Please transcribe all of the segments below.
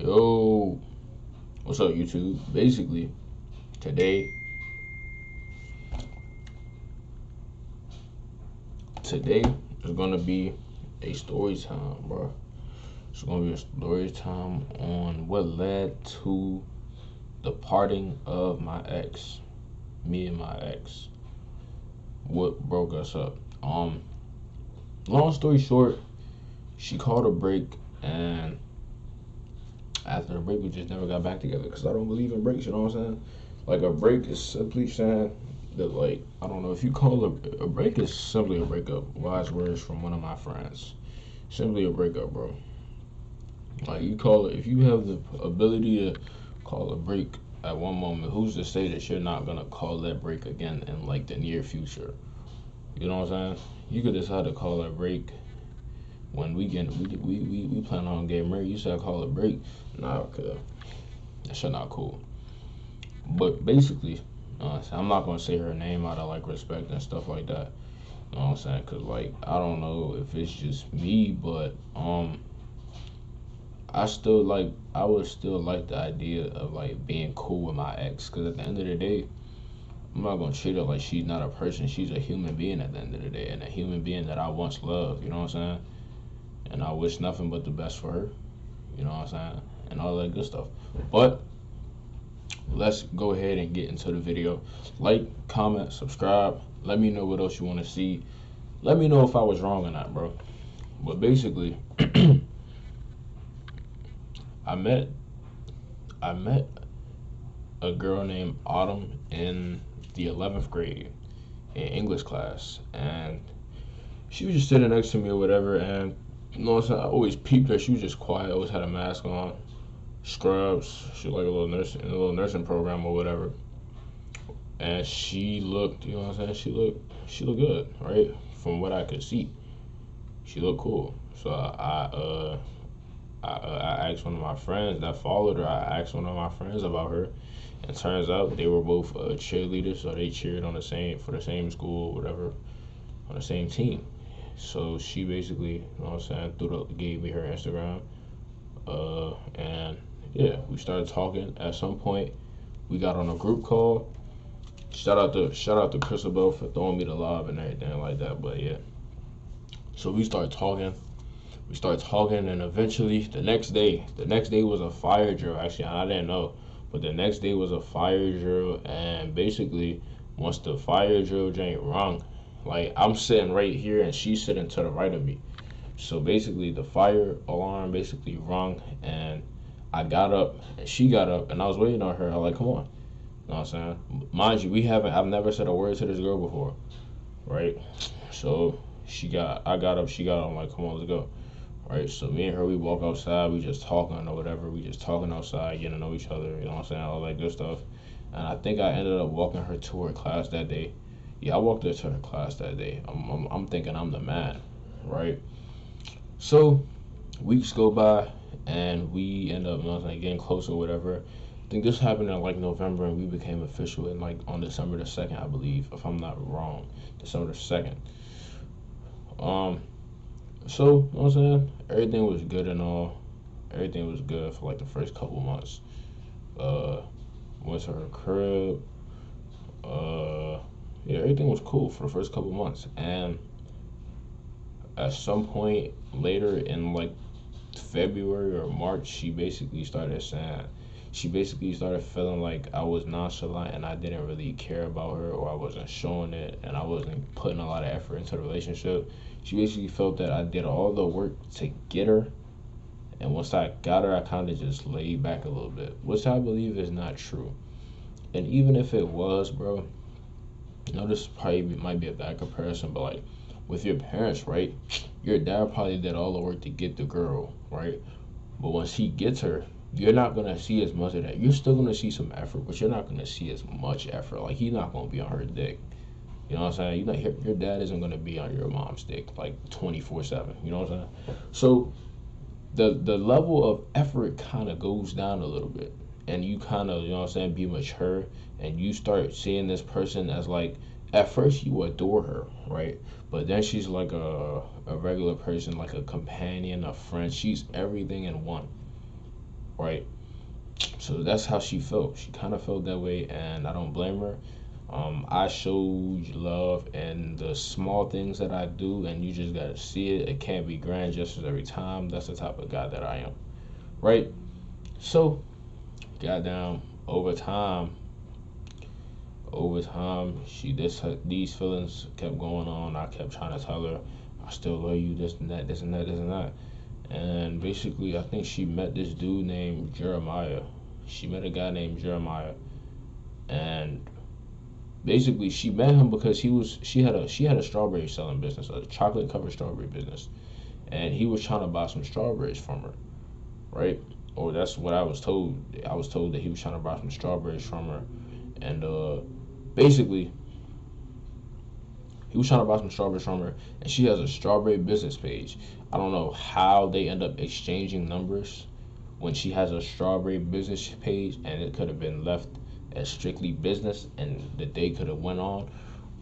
Yo, what's up, YouTube? Basically, today, today is gonna be a story time, bro. It's gonna be a story time on what led to the parting of my ex, me and my ex. What broke us up? Long story short, she called a break, and after the break, we just never got back together. Cause I don't believe in breaks. You know what I'm saying? Like, a break is simply saying that, like, I don't know, if you call a break is simply a breakup. Wise words from one of my friends. Simply a breakup, bro. Like, you call it, if you have the ability to call a break at one moment, who's to say that you're not gonna call that break again in, like, the near future? You know what I'm saying? You could decide to call that break when we plan on getting married. You said call it break. Nah, cause that shit not cool. But basically, I'm not gonna say her name out of, like, respect and stuff like that. You know what I'm saying? Cause, like, I don't know if it's just me, but I would still like the idea of, like, being cool with my ex. Cause at the end of the day, I'm not gonna treat her like she's not a person. She's a human being at the end of the day, and a human being that I once loved. You know what I'm saying? And I wish nothing but the best for her. You know what I'm saying? And all that good stuff. But let's go ahead and get into the video. Like, comment, subscribe. Let me know what else you want to see. Let me know if I was wrong or not, bro. But basically, I met a girl named Autumn in the 11th grade in English class, and she was just sitting next to me or whatever. And you know what I'm saying? I always peeped her. She was just quiet. Always had a mask on, scrubs. She was like a little nursing program or whatever. And she looked, you know what I'm saying? She looked good, right? From what I could see, she looked cool. So I asked one of my friends that followed her. I asked one of my friends about her, and turns out they were both cheerleaders, so they cheered on the same school, whatever, on the same team. So she basically, you know what I'm saying, gave me her Instagram, and yeah, we started talking. At some point, we got on a group call. Shout out to Christabel for throwing me the lob and everything like that. But yeah, so we started talking. And eventually the next day was a fire drill. Actually, I didn't know, but the next day was a fire drill. And basically, once the fire drill ain't rung, like, I'm sitting right here and she's sitting to the right of me. So basically, the fire alarm basically rung, and I got up and she got up, and I was waiting on her. I was like, come on. You know what I'm saying? Mind you, I've never said a word to this girl before, right? So I got up, she got up. I'm like, come on, let's go. Right, so me and her, we walk outside, we just talking or whatever, we just talking outside, getting to know each other, you know what I'm saying, all that good stuff. And I think I ended up walking her to her class that day. Yeah, I walked her to her class that day. I'm thinking I'm the man, right? So weeks go by, and we end up, you know what I'm saying, getting close or whatever. I think this happened in, like, November, and we became official in, like, on December the 2nd, I believe, if I'm not wrong, December the 2nd. So, you know what I'm saying? Everything was good and all. Everything was good for, like, the first couple months. Went to her crib. Yeah, everything was cool for the first couple months. And at some point later in, like, February or March, she basically started feeling like I was nonchalant and I didn't really care about her, or I wasn't showing it, and I wasn't putting a lot of effort into the relationship. She basically felt that I did all the work to get her, and once I got her, I kind of just laid back a little bit, which I believe is not true. And even if it was, bro, you know, this probably might be a bad comparison, but, like, with your parents, right? Your dad probably did all the work to get the girl, right? But once he gets her, you're not gonna see as much of that. You're still gonna see some effort, but you're not gonna see as much effort. Like, he's not gonna be on her dick. You know what I'm saying? Your dad isn't gonna be on your mom's dick like 24/7. You know what I'm saying? So the level of effort kind of goes down a little bit, and you kind of, you know what I'm saying, be mature, and you start seeing this person as, like, at first you adore her, right? But then she's like a regular person, like a companion, a friend. She's everything in one, right? So that's how she felt. She kind of felt that way, and I don't blame her. I showed love and the small things that I do, and you just gotta see it. It can't be grand gestures every time. That's the type of guy that I am, right? So, goddamn, she these feelings kept going on. I kept trying to tell her, I still love you, this and that, this and that, this and that. And basically, I think she met this dude named Jeremiah. She met a guy named Jeremiah, and basically she met him because she had a strawberry selling business, a chocolate covered strawberry business, and he was trying to buy some strawberries from her, right? Or that's what I was told. I was told that he was trying to buy some strawberries from her, and basically he was trying to buy some strawberries from her, and she has a strawberry business page. I don't know how they end up exchanging numbers when she has a strawberry business page, and it could have been left as strictly business, and the day could have went on.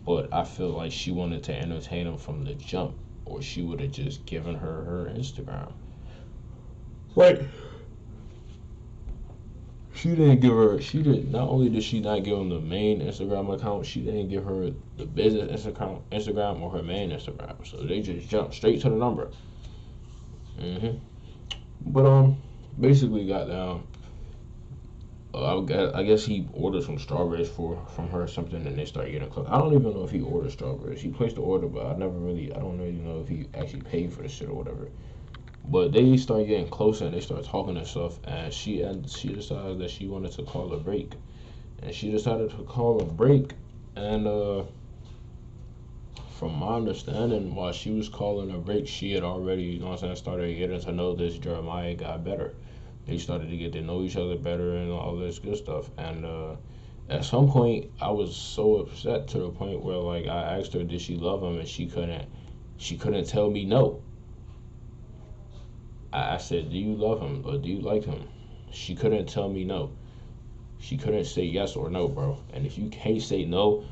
But I feel like she wanted to entertain him from the jump, or she would have just given her Instagram. Right. She didn't give her. She did. Not only did she not give him the main Instagram account, she didn't give her the business Instagram or her main Instagram. So they just jumped straight to the number. But basically got down. I guess he ordered some strawberries from her or something, and they started getting close. I don't even know if he ordered strawberries. He placed the order, but I don't really know if he actually paid for the shit or whatever. But they started getting closer, and they started talking and stuff, and she decided that she wanted to call a break, and she decided to call a break, and from my understanding, while she was calling a break, she had already, you know what I'm saying, started getting to know this Jeremiah guy better. They started to get to know each other better and all this good stuff, and at some point, I was so upset to the point where, like, I asked her, did she love him, and she couldn't tell me no. I said, do you love him or do you like him? She couldn't tell me no. She couldn't say yes or no, bro. And if you can't say no,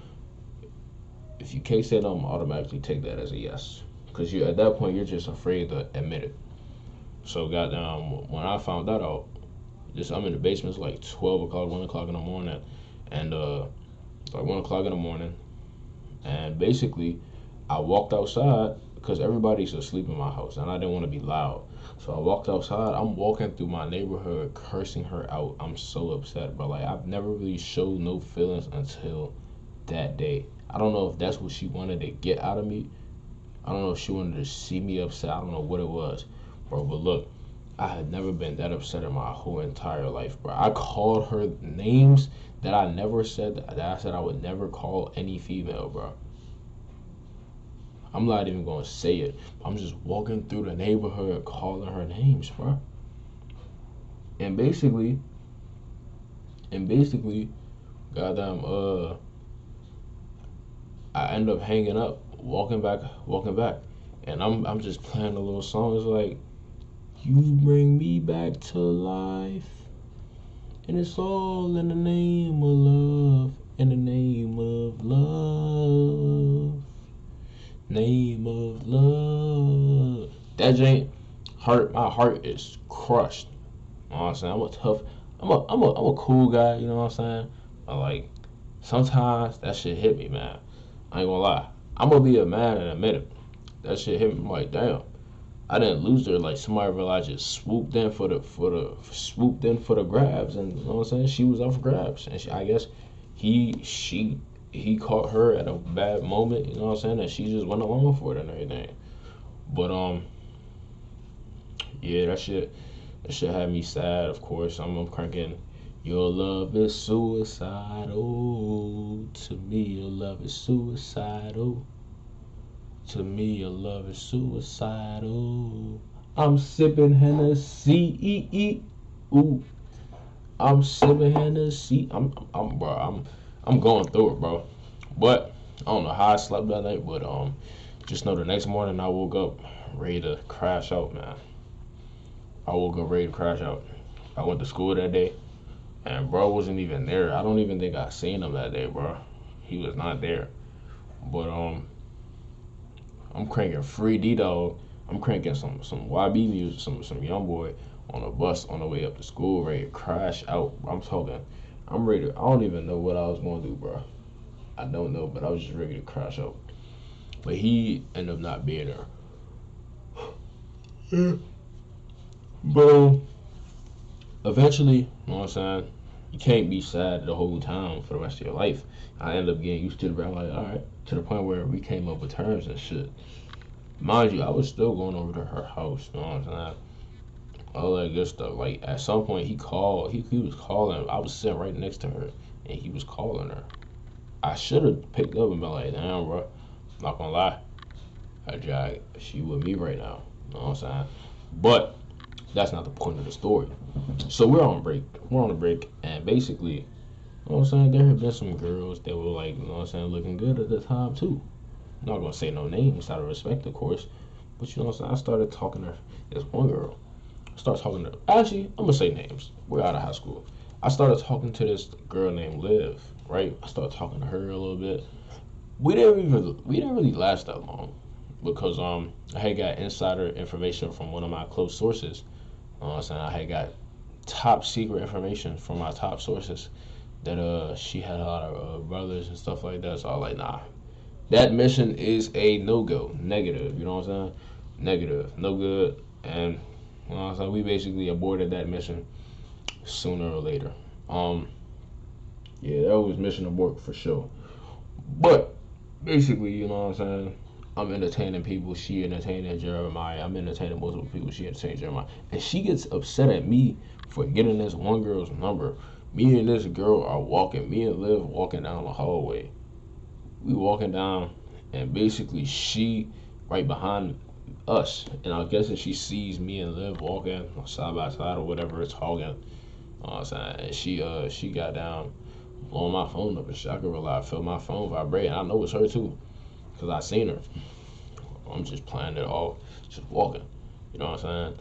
I'm automatically take that as a yes. Because you at that point, you're just afraid to admit it. So, goddamn, when I found that out, I'm in the basement, it's like 12 o'clock, 1 o'clock in the morning. And, like 1 o'clock in the morning. And basically, I walked outside because everybody's asleep in my house and I didn't want to be loud. So I walked outside. I'm walking through my neighborhood cursing her out. I'm so upset, bro. Like, I've never really showed no feelings until that day. I don't know if that's what she wanted to get out of me. I don't know if she wanted to see me upset. I don't know what it was, bro. But look, I had never been that upset in my whole entire life, bro. I called her names that I never said, that I said I would never call any female, bro. I'm not even gonna say it. I'm just walking through the neighborhood calling her names, bro. And basically, goddamn, I end up hanging up, walking back, and I'm just playing a little song. It's like, you bring me back to life, and it's all in the name of love, in the name of love. Name of love. That ain't hurt. My heart is crushed. You know what I'm saying? I'm a cool guy. You know what I'm saying? But like, sometimes that shit hit me, man. I ain't gonna lie. I'm gonna be a man in a minute. That shit hit me. I'm like, damn. I didn't lose her. Like, somebody realized just swooped in for the grabs, and you know what I'm saying? She was up for grabs, and I guess he caught her at a bad moment, you know what I'm saying? And she just went along for it and everything. But yeah, that shit had me sad. Of course, I'm cranking. Your love is suicidal. To me, your love is suicidal. To me, your love is suicidal. I'm sipping Hennessy. Ooh, I'm sipping Hennessy. I'm going through it, bro. But I don't know how I slept that night, but just know the next morning I woke up ready to crash out, man. I woke up ready to crash out. I went to school that day, and bro wasn't even there. I don't even think I seen him that day, bro. He was not there. But I'm cranking free D dog. I'm cranking some YB music, some young boy on a bus on the way up to school, ready to crash out. I'm ready to, I don't even know what I was going to do, bro. I don't know, but I was just ready to crash out. But he ended up not being there. But eventually, you know what I'm saying? You can't be sad the whole time for the rest of your life. I ended up getting used to it, but I'm like, all right, to the point where we came up with terms and shit. Mind you, I was still going over to her house, you know what I'm saying? All that good stuff. Like, at some point, he called, he was calling. I was sitting right next to her, and he was calling her. I should have picked up and been like, damn, bro, not gonna lie. She with me right now, you know what I'm saying? But that's not the point of the story. So we're on break. We're on a break, and basically, you know what I'm saying, there have been some girls that were like, you know what I'm saying, looking good at the time too. I'm not gonna say no names out of respect, of course, but you know what I'm saying. I started talking to this one girl. I started talking to. Actually, I'm gonna say names. We're out of high school. I started talking to this girl named Liv. Right. I started talking to her a little bit. We didn't really last that long because I had got insider information from one of my close sources. You know what I'm saying, I had got top secret information from my top sources that she had a lot of brothers and stuff like that. So I was like, nah, that mission is a no go, negative. You know what I'm saying? Negative, no good. And you know what I'm saying, we basically aborted that mission sooner or later. Yeah, that was mission abort for sure. But basically, you know what I'm saying? I'm entertaining people. She entertaining Jeremiah. I'm entertaining multiple people. She entertaining Jeremiah. And she gets upset at me for getting this one girl's number. Me and this girl are walking. Me and Liv walking down the hallway. We walking down, and basically she right behind us. And I'm guessing she sees me and Liv walking side by side or whatever, talking. You know what I'm saying? And she got down, blowing my phone up and shit. I could realize I felt my phone vibrate. And I know it's her too, because I seen her. I'm just playing it off, just walking. You know what I'm saying?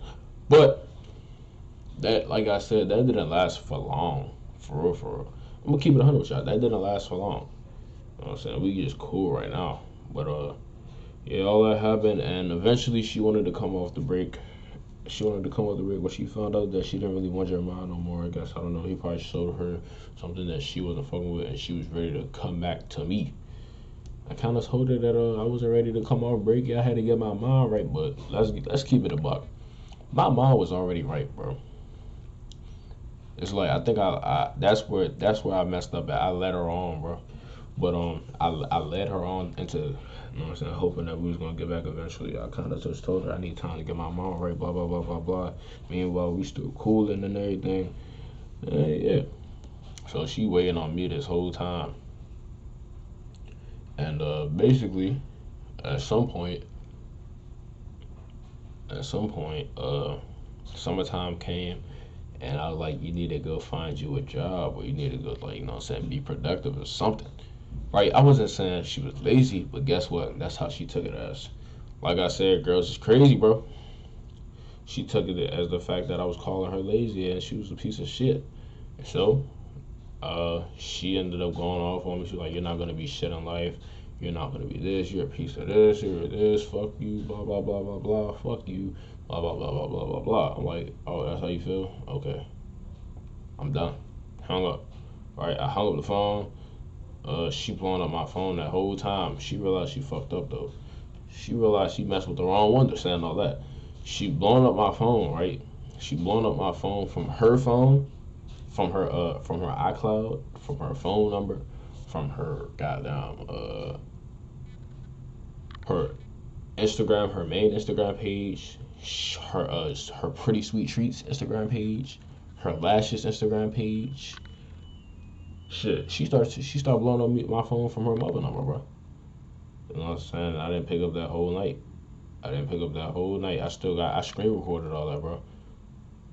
But that, like I said, that didn't last for long. For real, for real. I'm gonna keep it 100 with y'all. That didn't last for long. You know what I'm saying? We just cool right now. But yeah, all that happened, and eventually she wanted to come off the break. She wanted to come off the break, but she found out that she didn't really want Jeremiah no more. I guess, I don't know. He probably showed her something that she wasn't fucking with, and she was ready to come back to me. I kind of told her that I wasn't ready to come off break. I had to get my mind right, but let's keep it a buck. My mind was already right, bro. It's like I think I that's where I messed up at. I led her on, bro. But I led her on into, you know what I'm saying, hoping that we was gonna get back eventually. I kind of just told her I need time to get my mind right, blah blah blah blah blah. Meanwhile, we still cooling and everything. Yeah. So she waiting on me this whole time, and basically, at some point, summertime came, and I was like, you need to go find you a job, or you need to go, like, you know what I'm saying, be productive or something. Right? I wasn't saying she was lazy, but guess what? That's how she took it as. Like I said, girls is crazy, bro. She took it as the fact that I was calling her lazy and she was a piece of shit. So, she ended up going off on me. She was like, you're not gonna be shit in life. You're not gonna be this. You're a piece of this. You're this. Fuck you. Blah blah blah blah blah. Fuck you. Blah blah blah blah blah blah blah. I'm like, oh, that's how you feel? Okay, I'm done. Hung up. Right? I hung up the phone. She blowing up my phone that whole time. She realized she fucked up though. She realized she messed with the wrong one to saying all that. She blowing up my phone, right? She blowing up my phone, from her iCloud, from her phone number, from her goddamn her Instagram, her main Instagram page, her Pretty Sweet Treats Instagram page, her Lashes Instagram page. Shit, she started blowing up my phone from her mother number, bro. You know what I'm saying? I didn't pick up that whole night. I screen recorded all that, bro.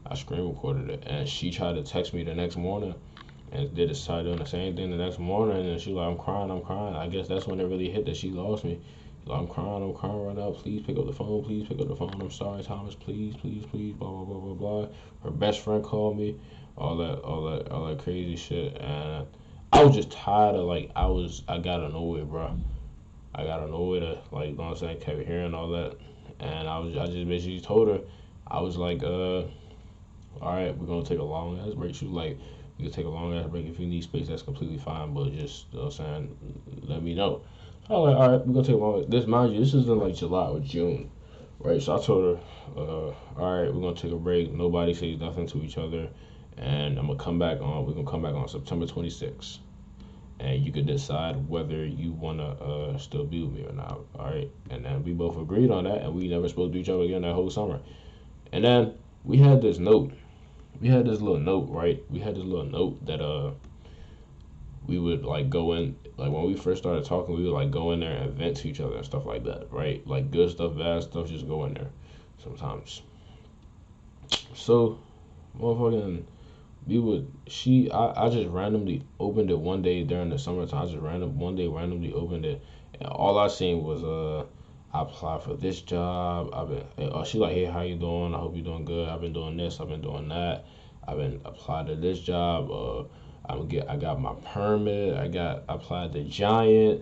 I screen recorded it, and she tried to text me the next morning, and started doing the same thing the next morning, and she like, I'm crying. I guess that's when it really hit that she lost me. Like, I'm crying right now. Please pick up the phone. Please pick up the phone. I'm sorry, Thomas. Please, please, please. Blah blah blah blah blah. Her best friend called me. All that crazy shit, and I was just tired of, like, I got annoyed, bro. I got annoyed at, like, you know what I'm saying, kept hearing all that, and I just basically told her, I was like, all right, we're gonna take a long ass break. She was like, you can take a long ass break if you need space. That's completely fine, but just you know what I'm saying, let me know. I was like, all right, we're gonna take a long. This mind you, this is in like July or June, right? So I told her, all right, we're gonna take a break. Nobody says nothing to each other, and I'm gonna come back on. We're gonna come back on September 26th, and you could decide whether you wanna still be with me or not. All right, and then we both agreed on that, and we never spoke to each other again that whole summer. And then we had this note. We had this little note, right? We had this little note that we would like go in, like when we first started talking, we would like go in there and vent to each other and stuff like that, right? Like good stuff, bad stuff, just go in there sometimes. So motherfucking we would I just randomly opened it one day during the summertime. I just randomly opened it, and all I seen was I applied for this job. I've been she like, hey, how you doing? I hope you're doing good. I've been doing this, I've been doing that. I've been applied to this job. I got my permit. I applied to Giant.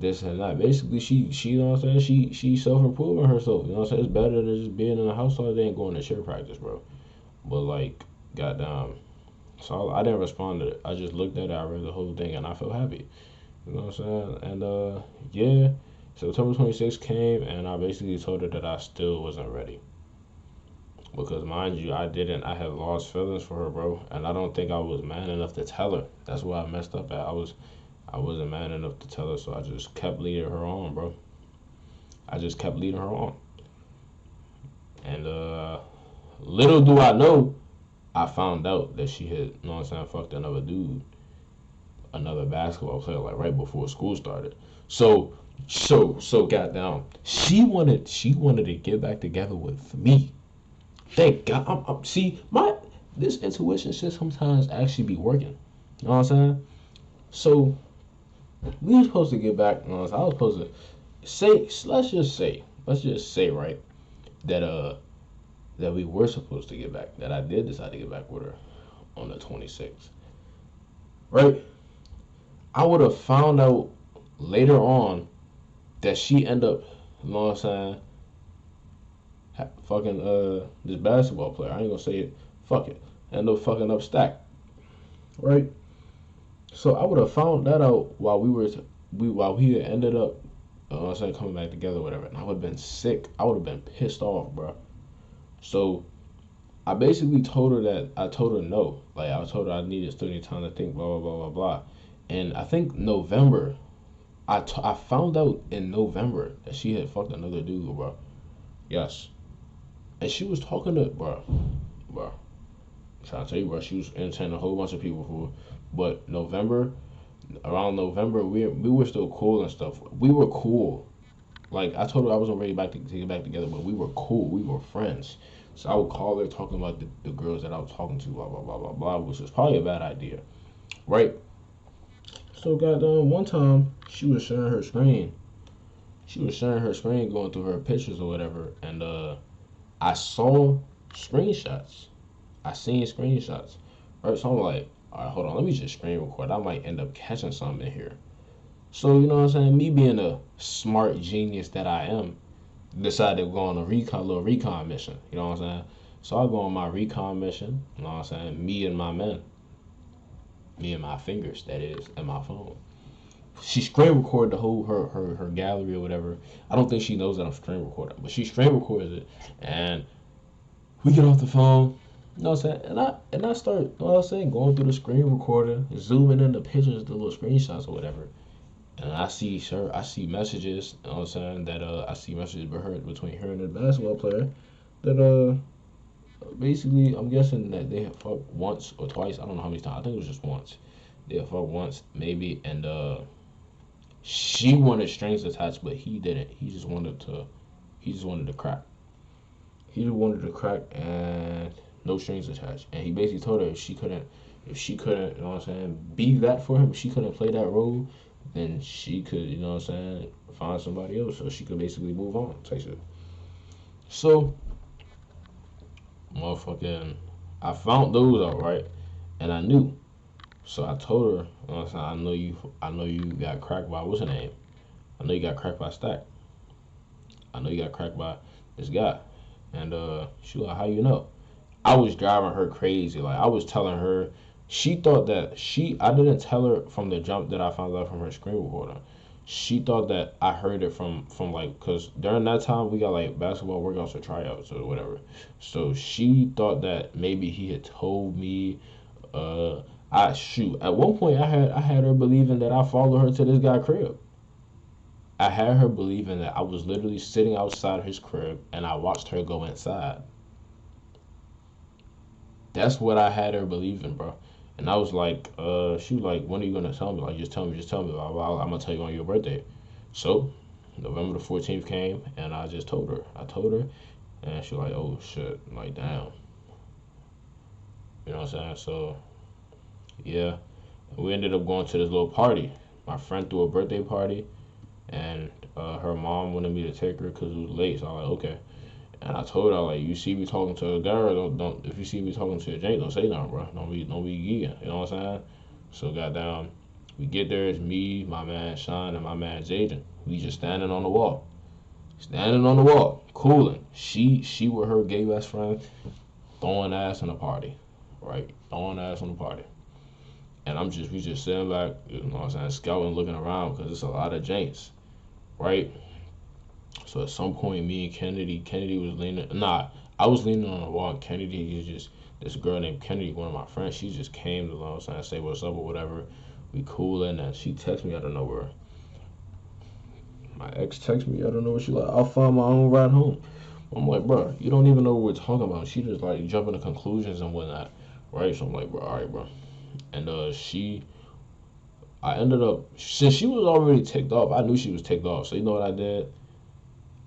This and that. Basically, she you know what I'm saying. She self improving herself. You know what I'm saying. It's better than just being in the house all day and going to cheer practice, bro. But like, goddamn. So I didn't respond to it. I just looked at it. I read the whole thing and I felt happy. You know what I'm saying. And yeah. September 26th came and I basically told her that I still wasn't ready. Because mind you, I had lost feelings for her, bro. And I don't think I was man enough to tell her. That's where I messed up at. I wasn't man enough to tell her, so I just kept leading her on, bro. I just kept leading her on. And little do I know, I found out that she had, you know what I'm saying, fucked another dude, another basketball player, like right before school started. So goddamn, she wanted to get back together with me. Thank God. See, this intuition shit sometimes actually be working. You know what I'm saying? So we were supposed to get back. You know, I was supposed to say. Let's just say, right, that we were supposed to get back. That I did decide to get back with her on the 26th. Right? I would have found out later on that she ended up, you know what I'm saying, fucking this basketball player. I ain't gonna say it. Fuck it. End up fucking up Stack. Right? So I would have found that out while we ended up coming back together, whatever. And I would have been sick. I would have been pissed off, bro. So I basically told her no. Like I told her I needed study time to think, blah blah blah blah blah. And I think November, I found out in November that she had fucked another dude, bro. Yes. And she was talking to, bro. I'm trying to tell you, bro, she was entertaining a whole bunch of people for, but around November, we were still cool and stuff. We were cool. Like, I told her I wasn't ready to get back together, but we were cool. We were friends. So I would call her talking about the girls that I was talking to, blah, blah, blah, blah, blah, which was probably a bad idea. Right? So, goddamn, one time, she was sharing her screen. Going through her pictures or whatever, and I saw screenshots. Right? So I'm like, all right, hold on, let me just screen record. I might end up catching something in here. So, you know what I'm saying? Me being a smart genius that I am, decided to go on a little recon mission. You know what I'm saying? So I go on my recon mission. You know what I'm saying? Me and my men. Me and my fingers, that is, and my phone. She screen recorded the whole her gallery or whatever. I don't think she knows that I'm screen recording, but she screen records it, and we get off the phone. You know what I'm saying? And I start, you know what I'm saying, going through the screen recorder, zooming in the pictures, the little screenshots or whatever. And I see messages, you know what I'm saying, that I see messages between her and the basketball player that basically I'm guessing that they have fucked once or twice. I don't know how many times. I think it was just once. They have fucked once maybe, and she wanted strings attached, but he didn't. He just wanted to crack. He just wanted to crack and no strings attached. And he basically told her if she couldn't, you know what I'm saying, be that for him, if she couldn't play that role, then she could, you know what I'm saying, find somebody else so she could basically move on, type shit. So, motherfucking, I found those out, right? And I knew. So I told her, you know what I'm saying, I know you got cracked by, what's her name? I know you got cracked by Stack. I know you got cracked by this guy. And she was like, how you know? I was driving her crazy. Like, I was telling her, she thought that I didn't tell her from the jump that I found out from her screen recorder. She thought that I heard it from like, cause during that time we got like basketball workouts or tryouts or whatever. So she thought that maybe he had told me. I shoot. At one point, I had her believing that I followed her to this guy's crib. I had her believing that I was literally sitting outside his crib and I watched her go inside. That's what I had her believing, bro. And I was like, she was like, when are you gonna tell me? Like, just tell me. I'm gonna tell you on your birthday. So, November the 14th came, and I just told her. I told her, and she was like, oh shit, I'm like, damn. You know what I'm saying? So, yeah, we ended up going to this little party. My friend threw a birthday party, and her mom wanted me to take her because it was late. So I was like, okay. And I told her, like, you see me talking to a girl, don't if you see me talking to a Jane, don't say nothing, bro. Don't be geeking. You know what I'm saying? So goddamn, we get there. It's me, my man Sean, and my man Jaden. We just standing on the wall, cooling. She with her gay best friend, throwing ass in the party, right? Throwing ass on the party. And we just sitting back, you know what I'm saying, scouting, looking around because it's a lot of Janes, right? So at some point, me and Kennedy was leaning. Nah, I was leaning on the wall. And Kennedy is just this girl named Kennedy, one of my friends. She just came to, you know what I'm saying, say what's up or whatever. We cooling, and she texts me out of nowhere. My ex texts me out of nowhere. She like, I'll find my own ride home. I'm like, bro, you don't even know what we're talking about. She just like jumping to conclusions and whatnot, right? So I'm like, bro, all right, bro. And I ended up, since she was already ticked off, I knew she was ticked off. So you know what I did?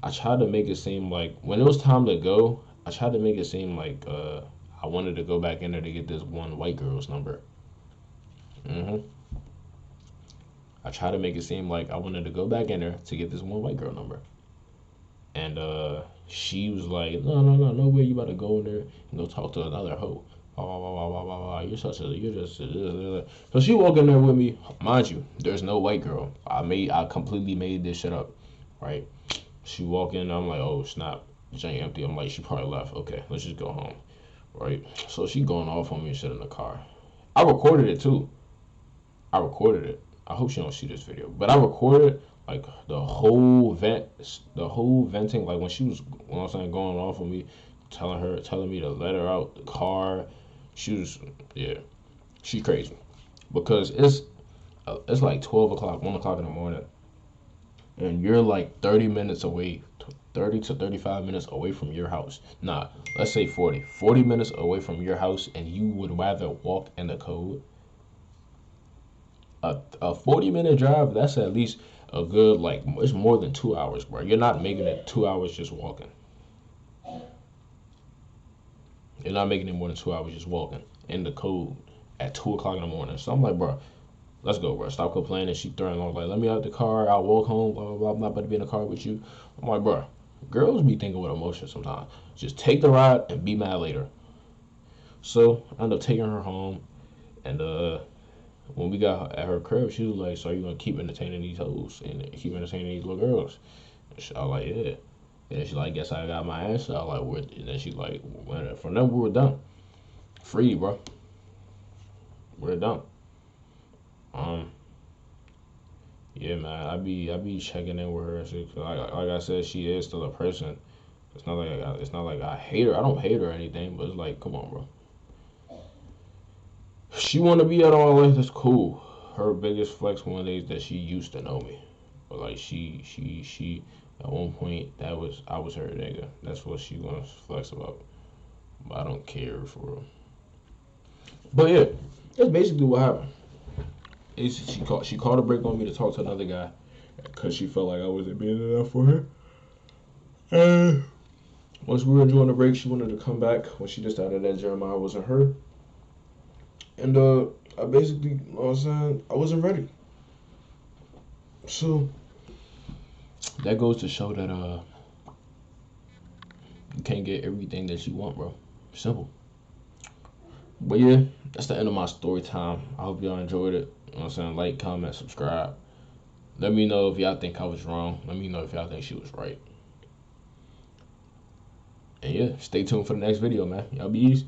I tried to make it seem like when it was time to go, I tried to make it seem like I wanted to go back in there to get this one white girl's number. hmm I tried to make it seem like I wanted to go back in there to get this one white girl number. And she was like, no way you about to go in there and go talk to another hoe. Blah, blah, blah, blah, blah, blah. You're just. So she walked in there with me. Mind you, there's no white girl. I completely made this shit up, right? She walk in, I'm like, oh snap, this ain't empty. I'm like, she probably left. Okay, let's just go home, right? So she going off on me and shit in the car. I recorded it too. I recorded it. I hope she don't see this video, but I recorded like the whole venting, like when she was, you know what I'm saying, going off on me, telling me to let her out the car. She was, yeah, she crazy because it's like 12 o'clock, 1 o'clock in the morning, and you're like 30 minutes away, 30 to 35 minutes away from your house. Nah, let's say 40 minutes away from your house, and you would rather walk in the cold. A 40-minute drive, that's at least a good, like, it's more than 2 hours, bro. You're not making it 2 hours just walking. You're not making it more than 2 hours just walking in the cold at 2 o'clock in the morning. So I'm like, bro, let's go, bro. Stop complaining. She throwing on, like, let me out the car. I'll walk home, blah, blah, blah. I'm not about to be in the car with you. I'm like, bro, girls be thinking with emotion sometimes. Just take the ride and be mad later. So I ended up taking her home, and when we got at her crib, she was like, so are you gonna keep entertaining these hoes and keep entertaining these little girls? And I was like, yeah. And she's like, guess I got my answer. I was like, and then she's like, from then we were done. Free, bro. We're done. Yeah, man, I be checking in with her. Like I said, she is still a person. It's not like I hate her. I don't hate her or anything, but it's like, come on, bro. She want to be out of my life. That's cool. Her biggest flex one day is that she used to know me, but like she at one point I was her nigga. That's what she wants to flex about. But I don't care for real. But yeah, that's basically what happened. She called a break on me to talk to another guy because she felt like I wasn't being enough for her. And once we were enjoying the break, she wanted to come back when she decided that Jeremiah wasn't her. And I basically, you know what I'm saying, I wasn't ready. So that goes to show that you can't get everything that you want, bro. Simple. But yeah, that's the end of my story time. I hope y'all enjoyed it. You know what I'm saying? Like, comment, subscribe. Let me know if y'all think I was wrong. Let me know if y'all think she was right. And yeah, stay tuned for the next video, man. Y'all be easy.